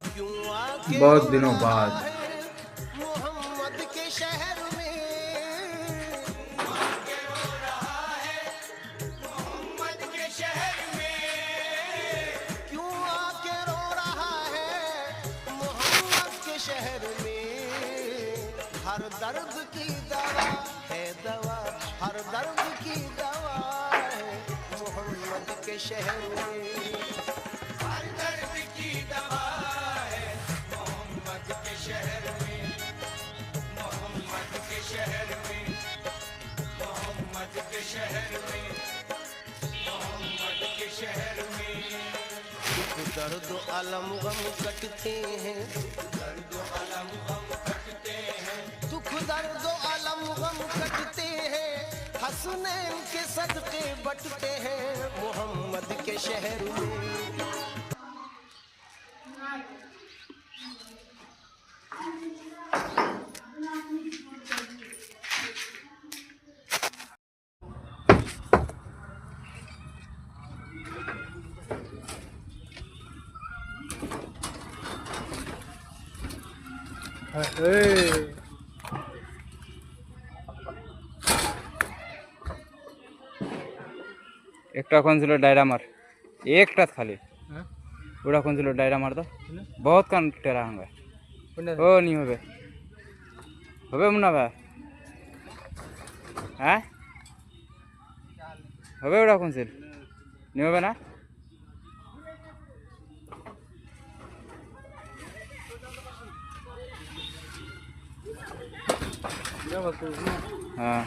बहुत दिनों बाद। मोहम्मद के शहर में मोहम्मद के शहर में क्यों आके रो रहा है मोहम्मद के शहर में हर दर्द की दवा है दवा हर दर्द की दवा है मोहम्मद के शहर में हर दर्द की दवा है मोहम्मद के शहर में मोहम्मद के शहर में मोहम्मद के शहर में मोहम्मद के शहर में दुख दर्द अलम गम कटते हैं दर्द अलम गम कटते हैं दुख दर्द अलम गम कटते हैं हसनैन के सदके बटते हैं मोहम्मद के शहर में একটা কোন ছিল ডায়রা মার একটা খালি ওটা কোন ছিল ডায়রা মার তো বহুত কান টেরা হবে ও নি হবে হবে মনে হবে হ্যাঁ হবে ওটা কোন ছিল নি হবে না हाँ